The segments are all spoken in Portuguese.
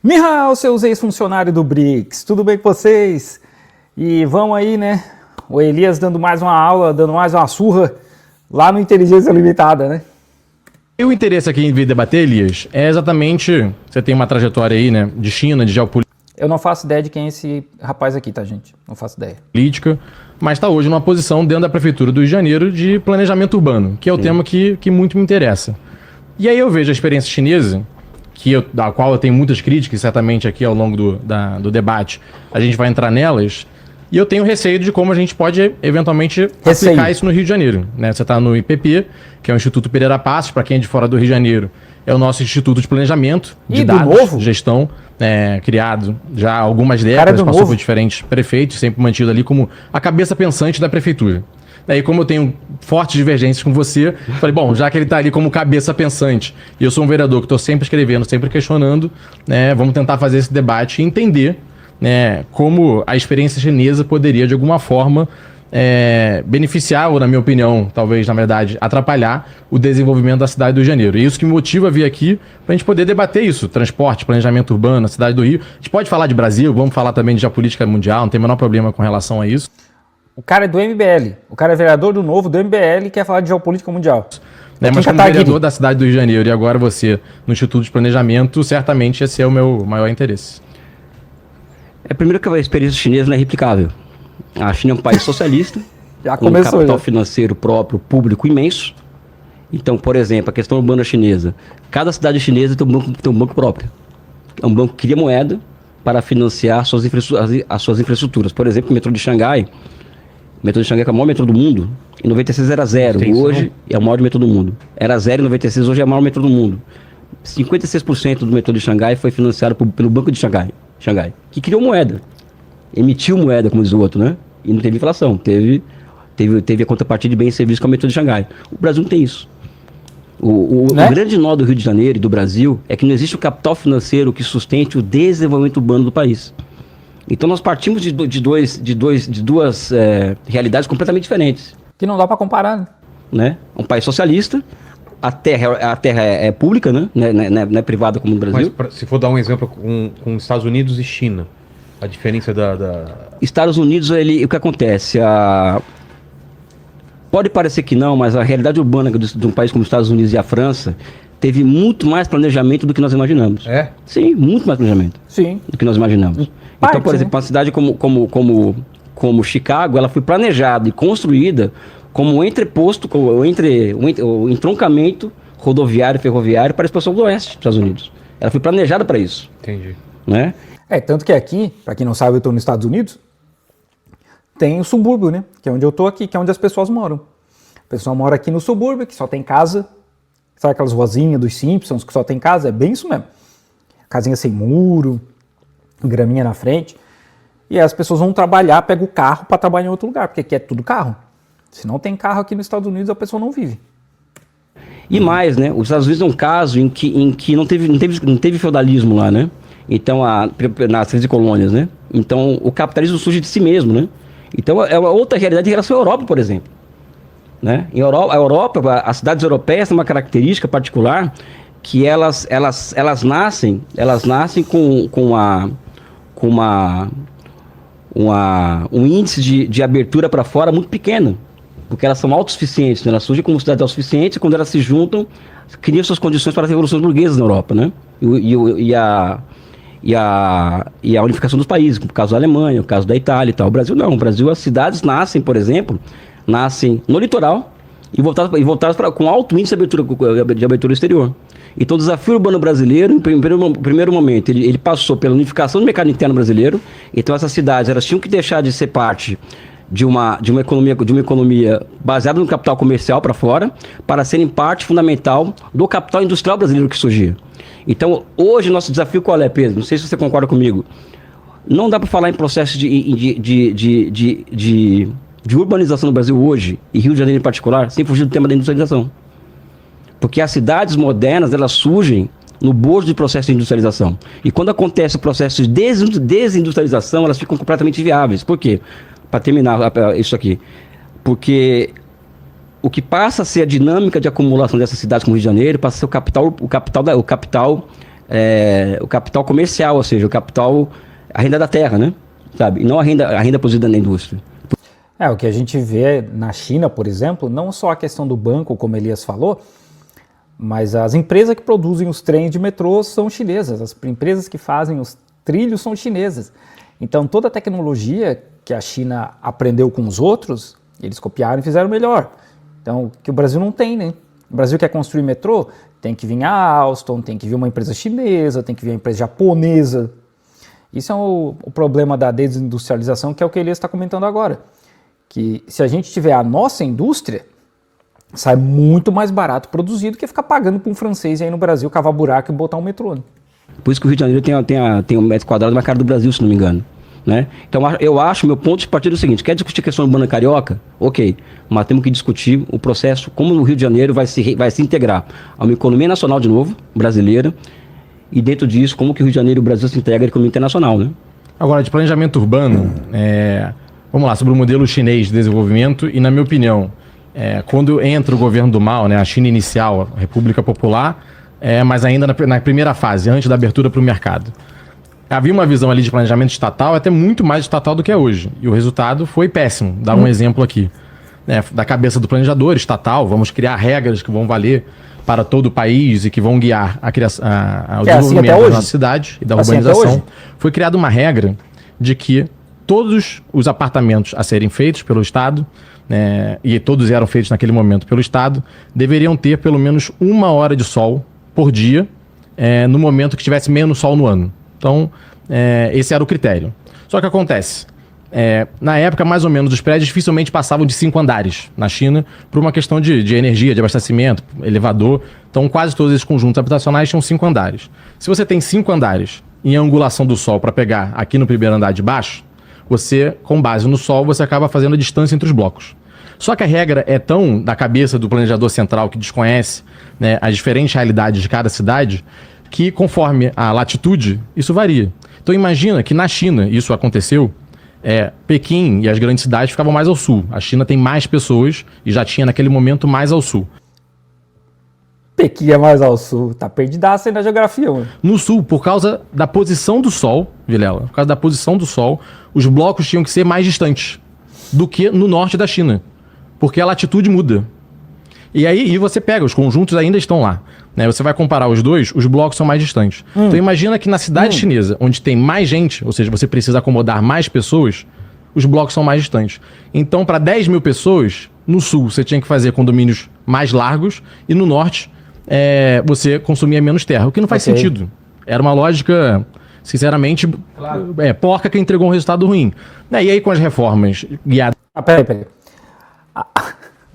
Mihal, seus ex-funcionários do BRICS, tudo bem com vocês? E vamos aí, né? O Elias dando mais uma aula, dando mais uma surra lá no Inteligência Limitada, né? E o interesse aqui em vir debater, Elias, é exatamente... Você tem uma trajetória aí, né? De China, de geopolítica. Eu não faço ideia de quem é esse rapaz aqui, tá, gente? Não faço ideia. Mas está hoje numa posição dentro da Prefeitura do Rio de Janeiro de planejamento urbano, que é o tema que muito me interessa. E aí eu vejo a experiência chinesa, da qual eu tenho muitas críticas, certamente aqui ao longo do debate a gente vai entrar nelas, e eu tenho receio de como a gente pode eventualmente aplicar isso no Rio de Janeiro, né? Você está no IPP, que é o Instituto Pereira Passos, para quem é de fora do Rio de Janeiro, é o nosso Instituto de Planejamento, de dados, gestão, criado já há algumas décadas, passou por diferentes prefeitos, sempre mantido ali como a cabeça pensante da prefeitura. Daí, como eu tenho fortes divergências com você, falei, bom, já que ele está ali como cabeça pensante, e eu sou um vereador que estou sempre escrevendo, sempre questionando, né, vamos tentar fazer esse debate e entender, né, como a experiência chinesa poderia, de alguma forma, beneficiar, ou na minha opinião, talvez, na verdade, atrapalhar o desenvolvimento da cidade do Rio de Janeiro. E isso que me motiva a vir aqui, para a gente poder debater isso, transporte, planejamento urbano, a cidade do Rio. A gente pode falar de Brasil, vamos falar também de geopolítica mundial, não tem o menor problema com relação a isso. O cara é do MBL, o cara é vereador do Novo, do MBL, e quer falar de geopolítica mundial. Mas como vereador da cidade do Rio de Janeiro e agora você no Instituto de Planejamento, certamente esse é o meu maior interesse. Primeiro que a experiência chinesa não é replicável. A China é um país socialista, já com um capital financeiro próprio, público imenso. Então, por exemplo, a questão urbana chinesa. Cada cidade chinesa tem um banco próprio. É um banco que cria moeda para financiar as suas infraestruturas. Por exemplo, o metrô de Xangai. O metrô de Xangai é o maior metrô do mundo. Em 96 era zero. Hoje é o maior metrô do mundo. Era zero em 96, hoje é o maior metrô do mundo. 56% do metrô de Xangai foi financiado pelo Banco de Xangai, que criou moeda. Emitiu moeda, como diz o outro, né? E não teve inflação. Teve a contrapartida de bens e serviços com o metrô de Xangai. O Brasil não tem isso. O grande nó do Rio de Janeiro e do Brasil é que não existe o capital financeiro que sustente o desenvolvimento urbano do país. Então nós partimos de duas realidades completamente diferentes. Que não dá para comparar, né? Um país socialista, a terra é pública, né? Não é privada como no Brasil. Mas se for dar um exemplo com Estados Unidos e China, a diferença Estados Unidos, o que acontece? Pode parecer que não, mas a realidade urbana de um país como os Estados Unidos e a França teve muito mais planejamento do que nós imaginamos. É? Sim, muito mais planejamento. Sim. Do que nós imaginamos. Então, por exemplo, uma cidade como Chicago, ela foi planejada e construída como um entreposto, o entroncamento rodoviário e ferroviário para a expansão do oeste dos Estados Unidos. Ela foi planejada para isso. Entendi. Né? Tanto que aqui, para quem não sabe, eu estou nos Estados Unidos, tem o subúrbio, né? Que é onde eu estou aqui, que é onde as pessoas moram. O pessoal mora aqui no subúrbio, que só tem casa. Sabe aquelas ruazinhas dos Simpsons que só tem casa? É bem isso mesmo. Casinha sem muro, graminha na frente. E aí as pessoas vão trabalhar, pegam o carro para trabalhar em outro lugar, porque aqui é tudo carro. Se não tem carro aqui nos Estados Unidos, a pessoa não vive. E mais, né? Os Estados Unidos é um caso em que não teve feudalismo lá, né? Então, nas 13 colônias, né? Então, o capitalismo surge de si mesmo, né? Então, é uma outra realidade em relação à Europa, por exemplo. Né? A Europa, as cidades europeias têm uma característica particular que elas nascem com um índice de abertura para fora muito pequeno, porque elas são autossuficientes, né? Elas surgem como cidades autossuficientes e quando elas se juntam, criam suas condições para as revoluções burguesas na Europa, né? E a unificação dos países, como o caso da Alemanha, o caso da Itália e tal. O Brasil não. O Brasil, as cidades nascem, por exemplo, no litoral e voltadas com alto índice de abertura exterior. Então, o desafio urbano brasileiro, em primeiro momento, ele passou pela unificação do mercado interno brasileiro. Então, essas cidades elas tinham que deixar de ser parte de uma economia baseada no capital comercial para fora, para serem parte fundamental do capital industrial brasileiro que surgia. Então, hoje, nosso desafio qual é, Pedro? Não sei se você concorda comigo. Não dá para falar em processo de urbanização no Brasil hoje, e Rio de Janeiro em particular, sem fugir do tema da industrialização. Porque as cidades modernas, elas surgem no bojo de processo de industrialização. E quando acontece o processo de desindustrialização, elas ficam completamente inviáveis. Por quê? Para terminar isso aqui. Porque o que passa a ser a dinâmica de acumulação dessas cidades como Rio de Janeiro passa a ser o capital o capital comercial, ou seja, o capital, a renda da terra, né? Sabe? E não a renda produzida na indústria. O que a gente vê na China, por exemplo, não só a questão do banco, como Elias falou, mas as empresas que produzem os trens de metrô são chinesas, as empresas que fazem os trilhos são chinesas. Então toda a tecnologia que a China aprendeu com os outros, eles copiaram e fizeram melhor. Então, que o Brasil não tem, né? O Brasil quer construir metrô, tem que vir a Alstom, tem que vir uma empresa chinesa, tem que vir uma empresa japonesa. Isso é o problema da desindustrialização, que é o que Elias está comentando agora. Que se a gente tiver a nossa indústria, sai muito mais barato produzido que ficar pagando para um francês aí no Brasil cavar buraco e botar um metrô. Né? Por isso que o Rio de Janeiro tem um metro quadrado mais caro do Brasil, se não me engano. Né? Então eu acho, meu ponto de partida é o seguinte: quer discutir a questão urbana carioca? Ok, mas temos que discutir o processo, como o Rio de Janeiro vai se integrar a uma economia nacional de novo, brasileira, e dentro disso, como que o Rio de Janeiro e o Brasil se integram à economia internacional. Né? Agora, de planejamento urbano, vamos lá, sobre o modelo chinês de desenvolvimento, e na minha opinião, quando entra o governo do Mao, né, a China inicial, a República Popular, mas ainda na primeira fase, antes da abertura para o mercado. Havia uma visão ali de planejamento estatal, até muito mais estatal do que é hoje. E o resultado foi péssimo. Dar um exemplo aqui. Da cabeça do planejador estatal, vamos criar regras que vão valer para todo o país e que vão guiar o desenvolvimento da nossa cidade e da urbanização. Foi criada uma regra de que todos os apartamentos a serem feitos pelo Estado, e todos eram feitos naquele momento pelo Estado, deveriam ter pelo menos 1 hora de sol por dia, no momento que tivesse menos sol no ano. Então, esse era o critério. Só que acontece, na época, mais ou menos, os prédios dificilmente passavam de 5 andares na China, por uma questão de energia, de abastecimento, elevador. Então, quase todos esses conjuntos habitacionais tinham 5 andares. Se você tem 5 andares em angulação do sol para pegar aqui no primeiro andar de baixo, você, com base no sol, você acaba fazendo a distância entre os blocos. Só que a regra é tão da cabeça do planejador central que desconhece, as diferentes realidades de cada cidade, que conforme a latitude, isso varia. Então imagina que na China isso aconteceu, Pequim e as grandes cidades ficavam mais ao sul. A China tem mais pessoas e já tinha naquele momento mais ao sul. Pequim é mais ao sul, tá perdidaço aí na geografia, mano. No sul, por causa da posição do sol, Vilela, por causa da posição do sol, os blocos tinham que ser mais distantes do que no norte da China, porque a latitude muda. E aí você pega, os conjuntos ainda estão lá. Você vai comparar os dois, os blocos são mais distantes. Então imagina que na cidade chinesa, onde tem mais gente, ou seja, você precisa acomodar mais pessoas, os blocos são mais distantes. Então, para 10 mil pessoas, no sul você tinha que fazer condomínios mais largos e no norte você consumia menos terra, o que não faz sentido. Era uma lógica, sinceramente, porca que entregou um resultado ruim. E aí com as reformas guiadas... Peraí.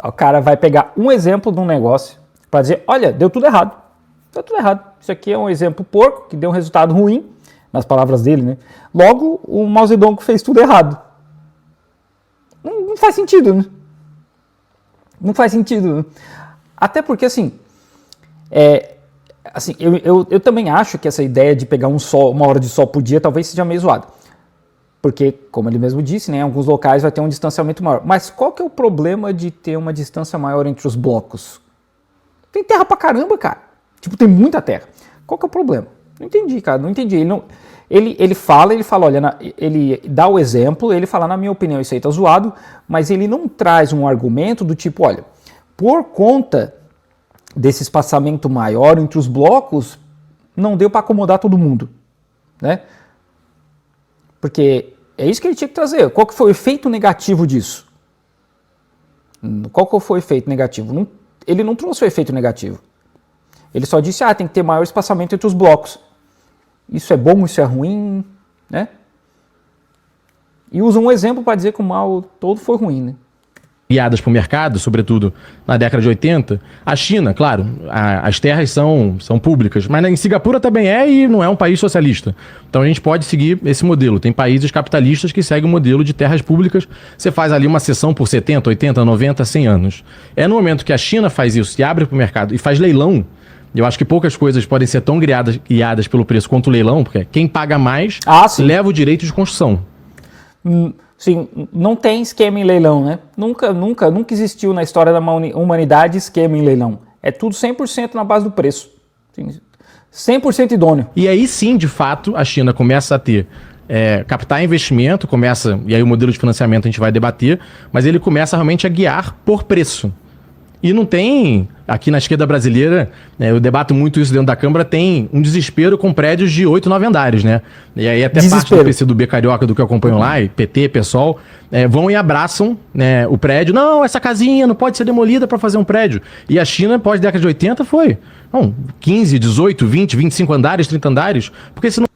O cara vai pegar um exemplo de um negócio para dizer, olha, deu tudo errado. Deu tudo errado. Isso aqui é um exemplo porco, que deu um resultado ruim, nas palavras dele, né? Logo, o Mao Zedong fez tudo errado. Não faz sentido, né? Não faz sentido. Né? Até porque, assim, eu também acho que essa ideia de pegar 1 hora de sol por dia talvez seja meio zoado. Porque, como ele mesmo disse, em alguns locais vai ter um distanciamento maior. Mas qual que é o problema de ter uma distância maior entre os blocos? Tem terra pra caramba, cara. Tem muita terra. Qual que é o problema? Não entendi, cara. Não entendi. Ele fala, olha, ele dá o exemplo, ele fala, na minha opinião, isso aí tá zoado, mas ele não traz um argumento do tipo, olha, por conta desse espaçamento maior entre os blocos, não deu para acomodar todo mundo, né? Porque é isso que ele tinha que trazer. Qual que foi o efeito negativo disso? Qual que foi o efeito negativo? Ele não trouxe o efeito negativo. Ele só disse, tem que ter maior espaçamento entre os blocos. Isso é bom, isso é ruim, né? E usa um exemplo para dizer que o mal todo foi ruim, né? Guiadas para o mercado, sobretudo na década de 80. A China, claro, as terras são públicas, mas em Singapura também e não é um país socialista. Então a gente pode seguir esse modelo. Tem países capitalistas que seguem o modelo de terras públicas. Você faz ali uma cessão por 70, 80, 90, 100 anos. No momento que a China faz isso e abre para o mercado e faz leilão, eu acho que poucas coisas podem ser tão guiadas pelo preço quanto o leilão, porque quem paga mais leva o direito de construção. Sim, não tem esquema em leilão, né? Nunca existiu na história da humanidade esquema em leilão. É tudo 100% na base do preço. 100% idôneo. E aí sim, de fato, a China começa a ter captar investimento, começa, e aí o modelo de financiamento a gente vai debater, mas ele começa realmente a guiar por preço. E não tem, aqui na esquerda brasileira, eu debato muito isso dentro da Câmara, tem um desespero com prédios de 8, 9 andares, né? E aí até parte do PCdoB Carioca, do que eu acompanho lá, e PT, PSOL, vão e abraçam, né, o prédio. Não, essa casinha não pode ser demolida para fazer um prédio. E a China, pós-década de 80, foi 15, 18, 20, 25 andares, 30 andares, porque senão...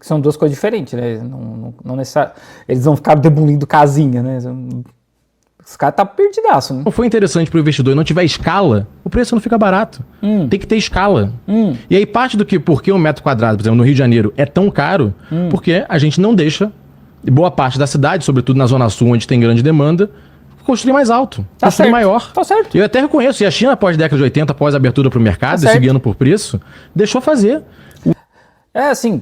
São duas coisas diferentes, né? Não necessariamente... Eles não ficaram demolindo casinha, né? Os caras tá perdidaço, né? Não foi interessante para o investidor e não tiver escala, o preço não fica barato. Tem que ter escala. E aí parte do que, porque um metro quadrado, por exemplo, no Rio de Janeiro, é tão caro, porque a gente não deixa, boa parte da cidade, sobretudo na Zona Sul, onde tem grande demanda, construir mais alto, construir maior. Tá certo. Eu até reconheço, e a China, após a década de 80, após a abertura para o mercado, seguindo por preço, deixou fazer. Assim,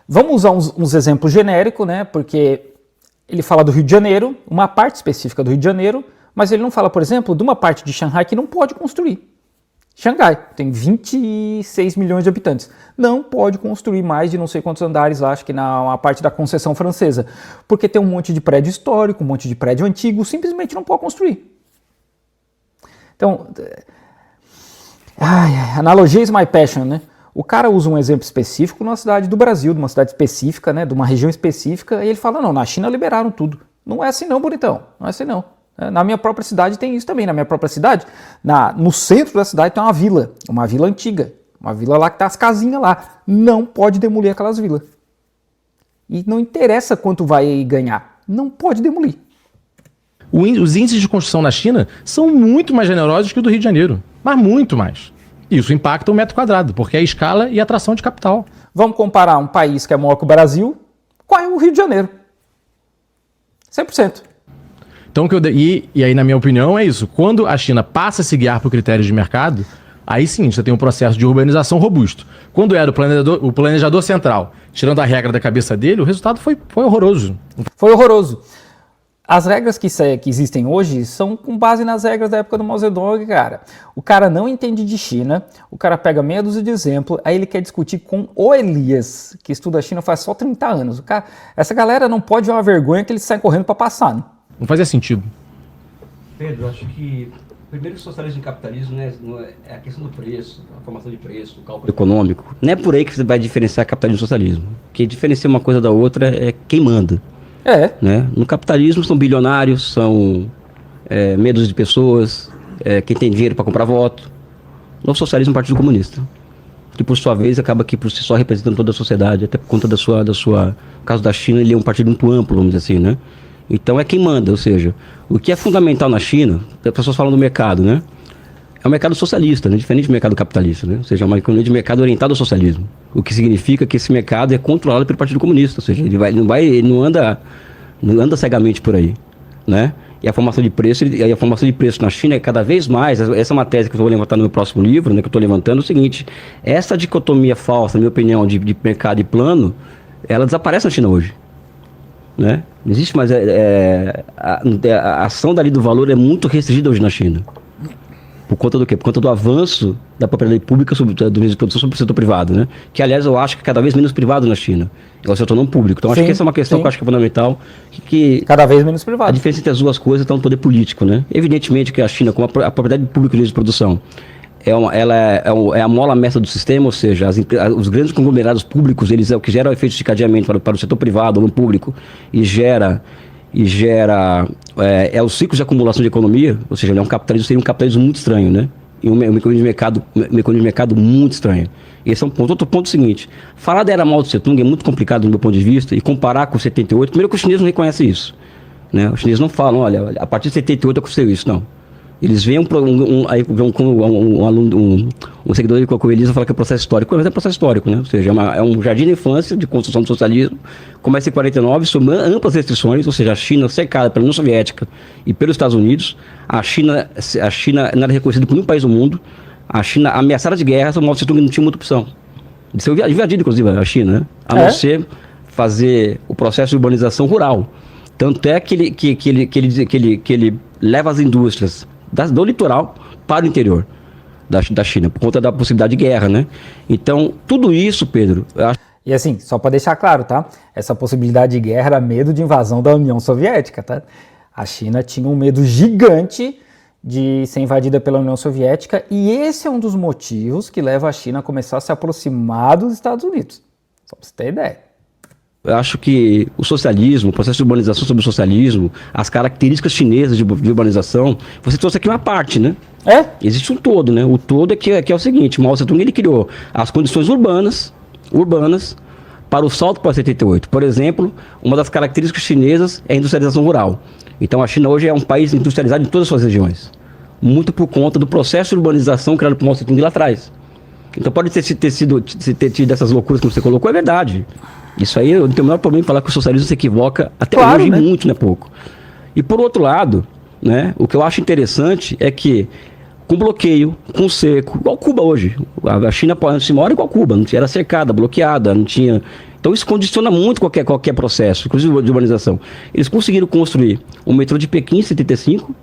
vamos usar uns exemplos genéricos, né? Porque ele fala do Rio de Janeiro, uma parte específica do Rio de Janeiro, mas ele não fala, por exemplo, de uma parte de Xangai que não pode construir. Xangai tem 26 milhões de habitantes. Não pode construir mais de não sei quantos andares, acho que na parte da concessão francesa. Porque tem um monte de prédio histórico, um monte de prédio antigo, simplesmente não pode construir. Então, analogia is my passion, né? O cara usa um exemplo específico numa cidade do Brasil, de uma cidade específica, né, de uma região específica, e ele fala, não, na China liberaram tudo. Não é assim não, bonitão, não é assim não. Na minha própria cidade tem isso também. Na minha própria cidade, no centro da cidade tem uma vila antiga, uma vila lá que tá as casinhas lá. Não pode demolir aquelas vilas. E não interessa quanto vai ganhar, não pode demolir. Os índices de construção na China são muito mais generosos que o do Rio de Janeiro, mas muito mais. Isso impacta o metro quadrado, porque é a escala e a atração de capital. Vamos comparar um país que é maior que o Brasil com o Rio de Janeiro. 100%. Então, e aí, na minha opinião, é isso. Quando a China passa a se guiar por critérios de mercado, aí sim, você tem um processo de urbanização robusto. Quando era o planejador central, tirando a regra da cabeça dele, o resultado foi horroroso. Foi horroroso. As regras que existem hoje são com base nas regras da época do Mao Zedong, cara. O cara não entende de China, o cara pega meia dúzia de exemplo, aí ele quer discutir com o Elias, que estuda a China faz só 30 anos. Essa galera não pode ver uma vergonha que eles saem correndo para passar, né? Não fazia sentido. Pedro, eu acho que primeiro que o socialismo e o capitalismo, né, é a questão do preço, a formação de preço, o cálculo econômico. Não é por aí que você vai diferenciar capitalismo e socialismo. O que diferencia uma coisa da outra é quem manda. Né? No capitalismo são bilionários, são medos de pessoas, quem tem dinheiro para comprar voto. No socialismo, o Partido Comunista, que por sua vez acaba aqui por si só representando toda a sociedade, até por conta da sua... No caso da China, ele é um partido muito amplo, vamos dizer assim, né? Então é quem manda, ou seja, o que é fundamental na China, as pessoas falam do mercado, né? É um mercado socialista, né? Diferente do mercado capitalista, né? Ou seja, é uma economia de mercado orientada ao socialismo. O que significa que esse mercado é controlado pelo Partido Comunista, ou seja, ele não anda cegamente por aí, né? E a formação de preço na China é cada vez mais, essa é uma tese que eu vou levantar no meu próximo livro, né, que eu estou levantando, é o seguinte: essa dicotomia falsa, na minha opinião, de mercado e plano, ela desaparece na China hoje, né? Não existe mais, a ação dali do valor é muito restringida hoje na China. Por conta do quê? Por conta do avanço da propriedade pública do meio de produção sobre o setor privado, né? Que, aliás, eu acho que é cada vez menos privado na China. É o setor não público. Então, acho que essa é uma questão que eu acho que é fundamental. Que cada vez menos privado. A diferença entre as duas coisas está no poder político, né? Evidentemente que a China, como a propriedade pública de produção, é a mola mestra do sistema, ou seja, os grandes conglomerados públicos, eles é o que gera o efeito de cadeamento para o setor privado, no público, e gera os ciclos de acumulação de economia, ou seja, ele é um capitalismo, seria um capitalismo muito estranho, né? E uma economia de mercado muito estranha. Esse é um ponto. Outro ponto é o seguinte: falar da era Mao Tse Tung é muito complicado do meu ponto de vista, e comparar com 78, primeiro que os chineses não reconhecem isso, né? Os chineses não falam, olha, a partir de 78 aconteceu isso, não. Eles veem um seguidor de Coelho fala que é processo histórico, mas é processo histórico, né? Ou seja, é um jardim de infância de construção do socialismo, começa em 49, sob amplas restrições, ou seja, a China cercada pela União Soviética e pelos Estados Unidos, a China não era reconhecida por nenhum país do mundo, a China ameaçada de guerra, o Mao Tse Tung não tinha muita opção de ser invadido, inclusive, a China, né? A não ser fazer o processo de urbanização rural. Tanto é que ele leva as indústrias do litoral para o interior. da China, por conta da possibilidade de guerra, né? Então, tudo isso, Pedro, eu acho. E assim, só para deixar claro, tá? Essa possibilidade de guerra era medo de invasão da União Soviética, tá? A China tinha um medo gigante de ser invadida pela União Soviética e esse é um dos motivos que leva a China a começar a se aproximar dos Estados Unidos. Só para você ter ideia. Eu acho que o socialismo, o processo de urbanização sobre o socialismo, as características chinesas de urbanização, você trouxe aqui uma parte, né? Existe um todo, né? O todo é o seguinte, Mao Tse-tung ele criou as condições urbanas para o salto para 78. Por exemplo, uma das características chinesas é a industrialização rural. Então a China hoje é um país industrializado em todas as suas regiões. Muito por conta do processo de urbanização criado por Mao Tse-tung lá atrás. Então pode ter tido essas loucuras que você colocou, é verdade. Isso aí eu não tenho o menor problema em falar que o socialismo se equivoca até claro, hoje, né? muito, não é pouco. E por outro lado, né, o que eu acho interessante é que com bloqueio, com seco, igual Cuba hoje. A China se mora igual Cuba, não era cercada, bloqueada, não tinha. Então isso condiciona muito qualquer processo, inclusive de urbanização. Eles conseguiram construir o metrô de Pequim em 75,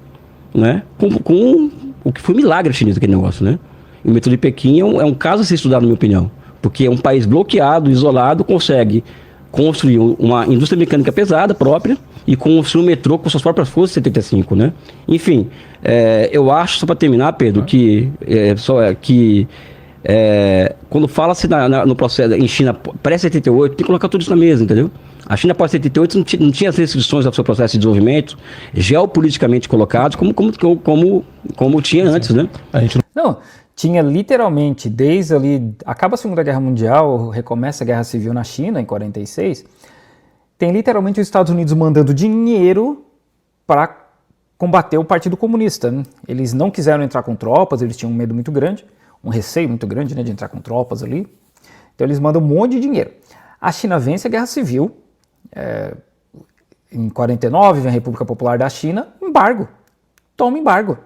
né? Com o que foi um milagre chinês aquele negócio, né? E o metrô de Pequim é um caso a ser estudado, na minha opinião. Porque um país bloqueado, isolado, consegue construir uma indústria mecânica pesada própria e construir um metrô com suas próprias forças em 75, né? Enfim, eu acho, só para terminar, Pedro, que quando fala-se no processo em China pré-78, tem que colocar tudo isso na mesa, entendeu? A China pós-78 não tinha as restrições ao seu processo de desenvolvimento geopoliticamente colocados como tinha antes, né? Não, tinha literalmente, desde ali, acaba a Segunda Guerra Mundial, recomeça a Guerra Civil na China, em 46, tem literalmente os Estados Unidos mandando dinheiro para combater o Partido Comunista, né? Eles não quiseram entrar com tropas, eles tinham um medo muito grande, um receio muito grande, né, de entrar com tropas ali. Então eles mandam um monte de dinheiro. A China vence a Guerra Civil, em 49 vem a República Popular da China, embargo, toma embargo.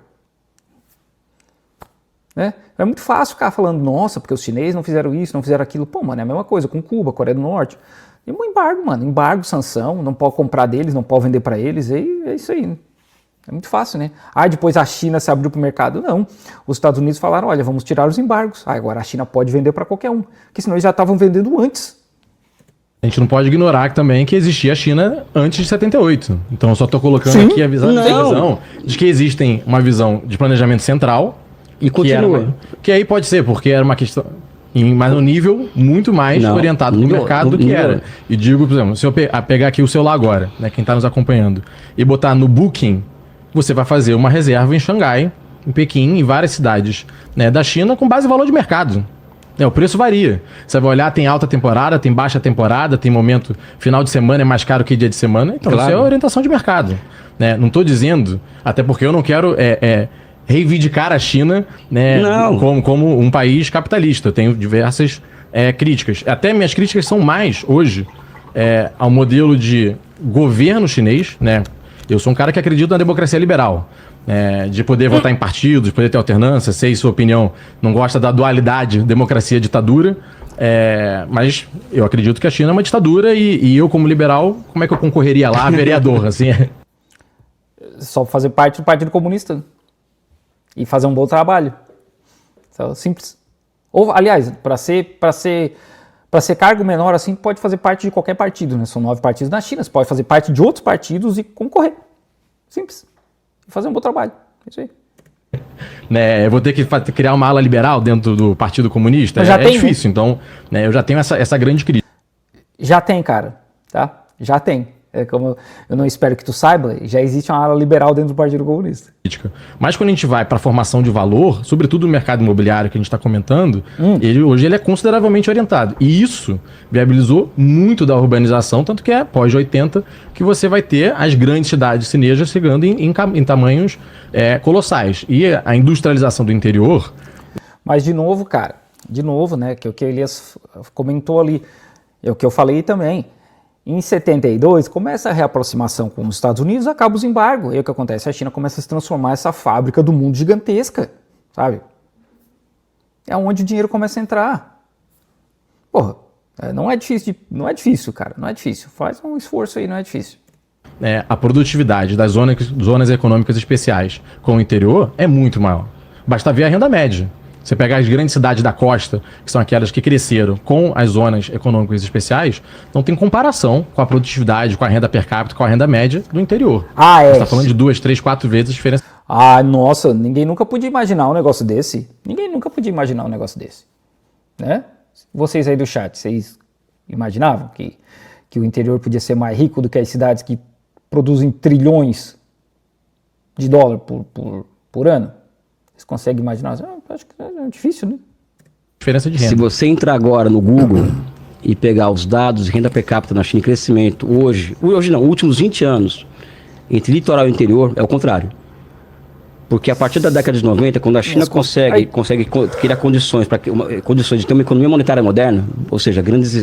É muito fácil ficar falando, nossa, porque os chineses não fizeram isso, não fizeram aquilo. Pô, mano, é a mesma coisa com Cuba, Coreia do Norte. E um embargo, mano, embargo, sanção, não pode comprar deles, não pode vender para eles, e é isso aí, né? É muito fácil, né? Depois a China se abriu para o mercado. Não, os Estados Unidos falaram, olha, vamos tirar os embargos. Agora a China pode vender para qualquer um, porque senão eles já estavam vendendo antes. A gente não pode ignorar também que existia a China antes de 78. Então eu só estou colocando Sim. aqui a visão de que existem uma visão de planejamento central. E continua. Que aí pode ser, porque era uma questão... Mas no nível muito mais orientado para o mercado do que era. E digo, por exemplo, se eu pegar aqui o celular agora, né, quem está nos acompanhando, e botar no Booking, você vai fazer uma reserva em Xangai, em Pequim, em várias cidades, né, da China, com base em valor de mercado. O preço varia. Você vai olhar, tem alta temporada, tem baixa temporada, tem momento, final de semana é mais caro que dia de semana. Então isso é orientação de mercado. Né? Não estou dizendo, até porque eu não quero reivindicar a China, né, como um país capitalista. Eu tenho diversas críticas. Até minhas críticas são mais, hoje, ao modelo de governo chinês. Né? Eu sou um cara que acredita na democracia liberal. De poder votar em partidos, de poder ter alternância, sei sua opinião, não gosta da dualidade democracia-ditadura, mas eu acredito que a China é uma ditadura e eu, como liberal, como é que eu concorreria lá a vereador? Assim, Só fazer parte do Partido Comunista e fazer um bom trabalho. Então, simples. Ou, aliás, para ser cargo menor assim, pode fazer parte de qualquer partido, né? São 9 partidos na China, você pode fazer parte de outros partidos e concorrer. Simples. Fazer um bom trabalho. É isso aí. Eu vou ter que criar uma ala liberal dentro do Partido Comunista? Já tem, difícil, então eu já tenho essa grande crítica. Já tem, cara. Tá? Já tem. Como eu não espero que tu saiba, já existe uma ala liberal dentro do Partido Comunista. Mas quando a gente vai para a formação de valor, sobretudo no mercado imobiliário que a gente está comentando, hoje ele é consideravelmente orientado. E isso viabilizou muito da urbanização, tanto que pós 80 que você vai ter as grandes cidades chinesas chegando em tamanhos colossais. E a industrialização do interior... Mas de novo, cara, né, que o que o Elias comentou ali, é o que eu falei também. Em 72, começa a reaproximação com os Estados Unidos, acaba os embargos. E o que acontece? A China começa a se transformar essa fábrica do mundo gigantesca, sabe? É onde o dinheiro começa a entrar. Porra, não é difícil, cara, não é difícil. Faz um esforço aí, não é difícil. A produtividade das zonas econômicas especiais com o interior é muito maior. Basta ver a renda média. Você pegar as grandes cidades da costa, que são aquelas que cresceram com as zonas econômicas especiais, não tem comparação com a produtividade, com a renda per capita, com a renda média do interior. Ah, é. Você está falando de 2, 3, 4 vezes a diferença. Ah, nossa, ninguém nunca podia imaginar um negócio desse. Ninguém nunca podia imaginar um negócio desse. Né? Vocês aí do chat, vocês imaginavam que o interior podia ser mais rico do que as cidades que produzem trilhões de dólar por ano? Vocês conseguem imaginar? Acho que é difícil, né? Diferença de renda. Se você entrar agora no Google e pegar os dados de renda per capita na China em crescimento, hoje não, últimos 20 anos, entre litoral e interior, é o contrário. Porque a partir da década de 90, quando a China consegue criar condições de ter uma economia monetária moderna, ou seja, grandes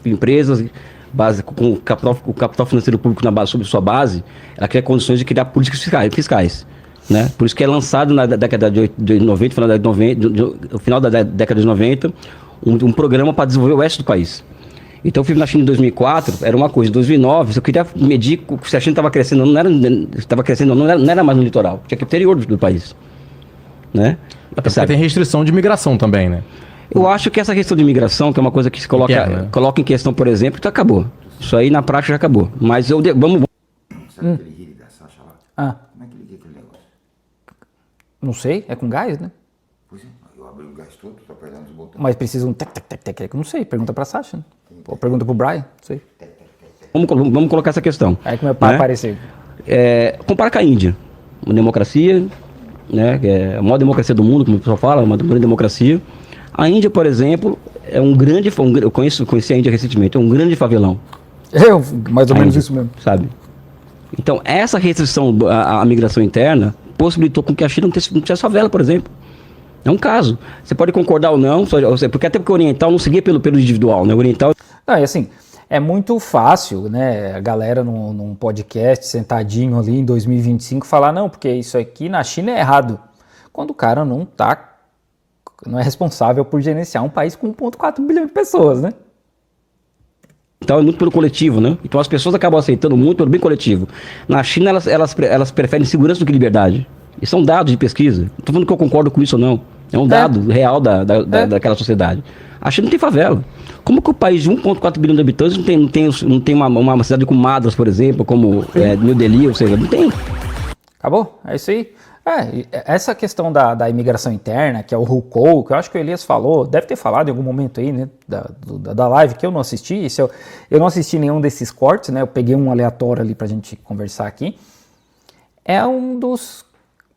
empresas base, com o capital financeiro público sobre sua base, ela cria condições de criar políticas fiscais. Né? Por isso que é lançado na década de 90, no final da década de 90, um programa para desenvolver o oeste do país. Então eu fui na China em 2004, era uma coisa. Em 2009, se eu queria medir se a China estava crescendo, não era mais no litoral, tinha que ir pro interior do país. Né? Até porque tem restrição de imigração também, né? Eu acho que essa restrição de imigração, que é uma coisa que se coloca em questão, por exemplo, então acabou. Isso aí na prática já acabou. Mas vamos... Sabe aquele rig da Sasha lá? Ah, Como é que liga aquele negócio? não sei, é com gás, né? Pois é, eu abri o gás todo, tô apertando os botões. Mas precisa um tec, não sei, pergunta pra Sasha, né? Ou pergunta pro Brian, não sei. Vamos colocar essa questão. Aí como é para né? aparecer. Compara com a Índia, uma democracia, né, que é a maior democracia do mundo, como o pessoal fala, uma grande democracia. A Índia, por exemplo, é eu conheci a Índia recentemente, é um grande favelão. Mais ou A menos Índia, isso mesmo. sabe? Então, essa restrição à migração interna possibilitou com que a China não tivesse favela, por exemplo. É um caso. Você pode concordar ou não, porque até porque o oriental não seguia pelo individual, né? O oriental... Não, e assim, é muito fácil, né, a galera num podcast sentadinho ali em 2025 falar, não, porque isso aqui na China é errado. Quando o cara não é responsável por gerenciar um país com 1,4 bilhão de pessoas, né? Então é muito pelo coletivo, né? Então as pessoas acabam aceitando muito pelo bem coletivo. Na China, elas preferem segurança do que liberdade. E são dados de pesquisa. Não estou falando que eu concordo com isso ou não. É um dado real daquela sociedade. A China não tem favela. Como que o país de 1,4 bilhão de habitantes não tem uma cidade como Madras, por exemplo, como New Delhi, ou seja, não tem. Acabou? É isso aí. Essa questão da imigração interna, que é o Hukou, que eu acho que o Elias falou, deve ter falado em algum momento aí, né, da live, que eu não assisti. Eu não assisti nenhum desses cortes, né, eu peguei um aleatório ali pra gente conversar aqui. É um dos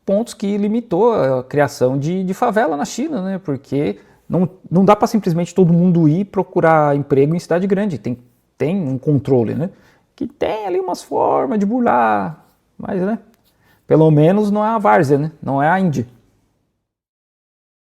pontos que limitou a criação de favela na China, né, porque não dá para simplesmente todo mundo ir procurar emprego em cidade grande, tem um controle, né, que tem ali umas formas de burlar, mas, né, pelo menos não é a várzea, né? Não é a Índia.